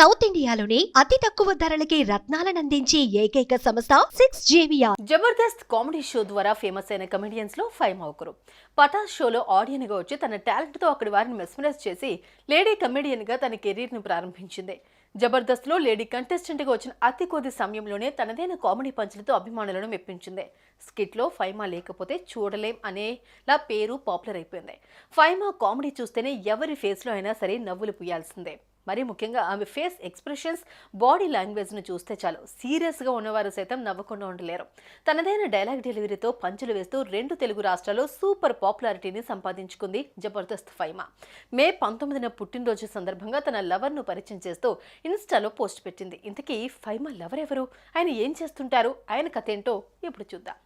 South ఇండియాలోని అతి తక్కువ ధరలకి రత్నాలనందించే ఏకైక సంస్థ 6JVR. జబర్దస్త్ కామెడీ షో ద్వారా ఫేమస్ అయిన కమెడియన్స్ లో ఫైమా ఒకరు. పటాస్ షోలో ఆడియన్ గా వచ్చి తన టాలెంట్ తో అక్కడి వారిని మెస్మరైజ్ చేసి లేడీ కమెడియన్ గా తన కెరీర్ ను ప్రారంభించింది. జబర్దస్త్ లో లేడీ కంటెస్టెంట్ గా వచ్చిన అతి కొద్ది సమయంలోనే తనదైన కామెడీ పంచులతో అభిమానులను మెప్పించింది. స్కిట్ లో ఫైమా లేకపోతే చూడలేం అనేలా పేరు పాపులర్ అయిపోయింది. ఫైమా కామెడీ చూస్తేనే ఎవరి ఫేస్ లో అయినా సరే నవ్వులు పూయాల్సిందే. మరి ముఖ్యంగా ఆమె ఫేస్ ఎక్స్ప్రెషన్స్, బాడీ లాంగ్వేజ్ను చూస్తే చాలు సీరియస్గా ఉన్నవారు సైతం నవ్వకుండా ఉండలేరు. తనదైన డైలాగ్ డెలివరీతో పంచులు వేస్తూ 2 తెలుగు రాష్ట్రాల్లో సూపర్ పాపులారిటీని సంపాదించుకుంది జబర్దస్త్ ఫైమా. మే 19న పుట్టినరోజు సందర్భంగా తన లవర్ను పరిచయం చేస్తూ ఇన్స్టాలో పోస్ట్ పెట్టింది. ఇంతకీ ఫైమా లవర్ ఎవరు, ఆయన ఏం చేస్తుంటారు, ఆయన కథ ఏంటో ఇప్పుడు చూద్దాం.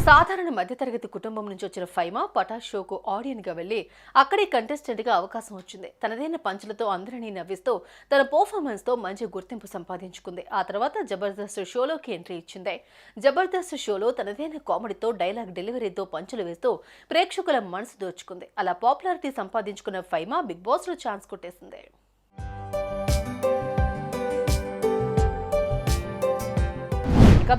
సాధారణ మధ్యతరగతి కుటుంబం నుంచి వచ్చిన ఫైమా పటాస్ షోకు ఆడియన్ గా వెళ్లి అక్కడే కంటెస్టెంట్ గా అవకాశం వచ్చింది. తనదైన పంచులతో అందరినీ నవ్విస్తూ తన పర్ఫార్మెన్స్ తో మంచి గుర్తింపు సంపాదించుకుంది. ఆ తర్వాత జబర్దస్త్ షోలోకి ఎంట్రీ ఇచ్చింది. జబర్దస్త్ షోలో తనదైన కామెడీతో డైలాగ్ డెలివరీతో పంచులు వేస్తూ ప్రేక్షకుల మనసు దోచుకుంది. అలా పాపులారిటీ సంపాదించుకున్న ఫైమా బిగ్ బాస్ లో ఛాన్స్ కొట్టేసింది.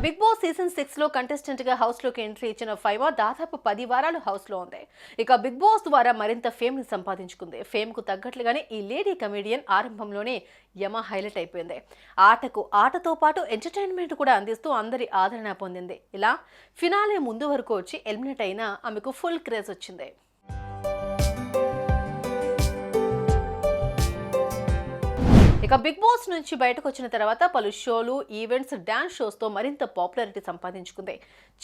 బిగ్ బాస్ సీజన్ 6 లో కంటెస్టెంట్ గా హౌస్ లోకి ఎంట్రీ ఇచ్చిన ఫైమా దాదాపు 10 వారాలు హౌస్ లో ఉంది. ఇక బిగ్ బాస్ ద్వారా మరింత ఫేమ్ ని సంపాదించుకుంది. ఫేమ్ కు తగ్గట్లుగానే ఈ లేడీ కమెడియన్ ఆరంభంలోనే హైలైట్ అయిపోయింది. ఆటతో పాటు ఎంటర్టైన్మెంట్ కూడా అందిస్తూ అందరి ఆదరణ పొందింది. ఇలా ఫినాలే ముందు వరకు వచ్చి ఎలిమినేట్ అయినా ఆమెకు ఫుల్ క్రేజ్ వచ్చింది. ఇక బిగ్ బాస్ నుంచి బయటకు వచ్చిన తర్వాత పలు షోలు, ఈవెంట్స్, డాన్స్ షోస్ తో మరింత పాపులారిటీ సంపాదించుకుంది.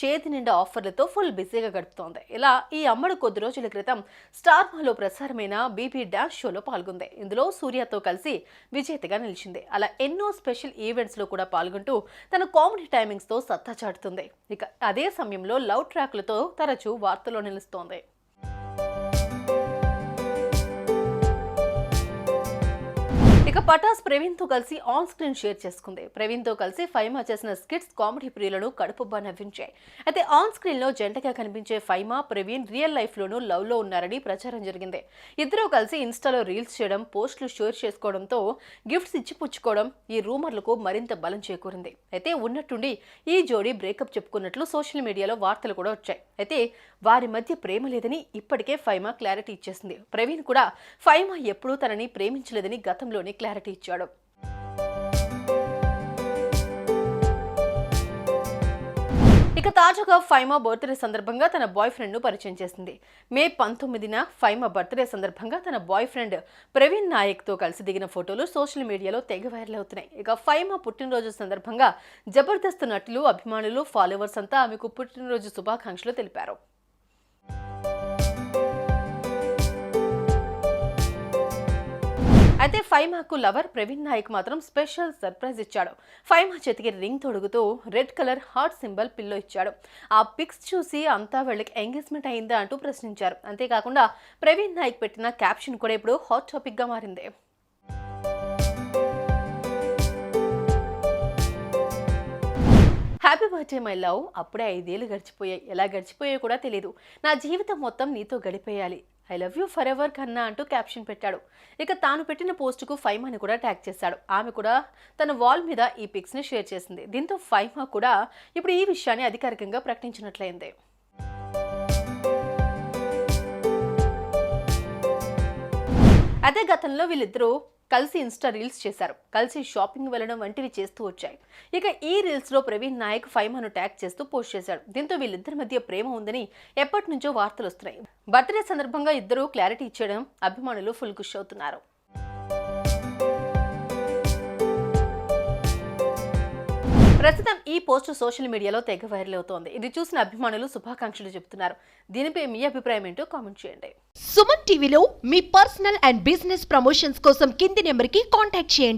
చేతి నిండా ఆఫర్లతో ఫుల్ బిజీగా గడుపుతోంది. ఇలా ఈ అమ్మడు కొద్ది రోజుల క్రితం స్టార్ మాలో ప్రసారమైన బీబీ డాన్స్ షోలో పాల్గొంది. ఇందులో సూర్యతో కలిసి విజేతగా నిలిచింది. అలా ఎన్నో స్పెషల్ ఈవెంట్స్ లో కూడా పాల్గొంటూ తన కామెడీ టైమింగ్స్ తో సత్తా చాటుతుంది. ఇక అదే సమయంలో లవ్ ట్రాక్లతో తరచూ వార్తల్లో నిలుస్తోంది. ఇక పటాస్ ప్రవీణ్ తో కలిసి ఆన్ స్క్రీన్ షేర్ చేసుకుంది. ప్రవీణ్ తో కలిసి ఫైమా చేసిన స్కిట్స్ కామెడీ ప్రియులను కడుపుబ్బా నవ్వించాయి. అయితే ఆన్ స్క్రీన్ లో జంటగా కనిపించే ఫైమా, ప్రవీణ్ రియల్ లైఫ్ లోనూ లవ్ లో ఉన్నారని ప్రచారం జరిగింది. ఇద్దరూ కలిసి ఇన్స్టాలో రీల్స్ చేయడం, పోస్టులు షేర్ చేసుకోవడంతో గిఫ్ట్స్ ఇచ్చి పుచ్చుకోవడం ఈ రూమర్లకు మరింత బలం చేకూరింది. అయితే ఉన్నట్టుండి ఈ జోడీ బ్రేకప్ చెప్పుకున్నట్లు సోషల్ మీడియాలో వార్తలు కూడా వచ్చాయి. అయితే వారి మధ్య ప్రేమ లేదని ఇప్పటికే ఫైమా క్లారిటీ ఇచ్చేసింది. ప్రవీణ్ కూడా ఫైమా ఎప్పుడూ తనని ప్రేమించలేదని గతంలోనే క్లారిటీ ఇచ్చాడు. ఇక తాజాగా ఫైమా బర్త్డే సందర్భంగా తన బాయ్ ఫ్రెండ్ ను పరిచయం చేసింది. మే 19న ఫైమా బర్త్డే సందర్భంగా తన బాయ్ ఫ్రెండ్ ప్రవీణ్ నాయక్ తో కలిసి దిగిన ఫోటోలు సోషల్ మీడియాలో తెగ వైరల్ అవుతున్నాయి. ఇక ఫైమా పుట్టినరోజు సందర్భంగా జబర్దస్త్ నటులు, అభిమానులు, ఫాలోవర్స్ అంతా ఆమెకు పుట్టినరోజు శుభాకాంక్షలు తెలిపారు. అయితే ఫైమాకు లవర్ ప్రవీణ్ నాయక్ మాత్రం స్పెషల్ సర్ప్రైజ్ ఇచ్చాడు. ఫైమా చేతికి రింగ్ తొడుగుతూ red colour heart symbol pillow ఇచ్చాడు. ఆ పిక్స్ చూసి అంతా వీళ్ళకి ఎంగేజ్మెంట్ అయిందా అంటూ ప్రశ్నించారు. అంతేకాకుండా ప్రవీణ్ నాయక్ పెట్టిన క్యాప్షన్ కూడా ఇప్పుడు హాట్ టాపిక్ గా మారింది. హ్యాపీ బర్త్డే మై లవ్, అప్పుడే 5 ఏళ్ళు గడిచిపోయాయి. ఎలా గడిచిపోయాయో కూడా తెలియదు. నా జీవితం మొత్తం నీతో గడిపేయాలి, I love you forever కన్నా అంటూ క్యాప్షన్ పెట్టాడు. ఇక తాను పెట్టిన పోస్టుకు ఫైమాని కూడా ట్యాగ్ చేశాడు. ఆమె కూడా తన వాల్ మీద ఈ పిక్స్ ని షేర్ చేసింది. దీంతో ఫైమా కూడా ఇప్పుడు ఈ విషయాన్ని అధికారికంగా ప్రకటించినట్లయింది. అదే గతంలో వీళ్ళిద్దరూ కలిసి ఇన్స్టా రీల్స్ చేశారు. కలిసి షాపింగ్ వెళ్ళడం వంటివి చేస్తూ వచ్చాయి. ఇక ఈ రీల్స్ లో ప్రవీణ్ నాయక్ ఫైమాను ట్యాగ్ చేస్తూ పోస్ట్ చేశాడు. దీంతో వీళ్ళిద్దరి మధ్య ప్రేమ ఉందని ఎప్పటి నుంచో వార్తలు వస్తున్నాయి. బర్త్డే సందర్భంగా ఇద్దరు క్లారిటీ ఇచ్చడం అభిమానులు ఫుల్ ఖుషి అవుతున్నారు. ప్రస్తుతం ఈ పోస్ట్ సోషల్ మీడియాలో తెగ వైరల్ అవుతోంది. ఇది చూసిన అభిమానులు శుభాకాంక్షలు చెబుతున్నారు. దీనిపై మీ అభిప్రాయం ఏంటో కామెంట్ చేయండి. సుమన్ టీవీలో మీ పర్సనల్ అండ్ బిజినెస్ ప్రమోషన్స్ కోసం కింది నెంబర్ కి కాంటాక్ట్ చేయండి.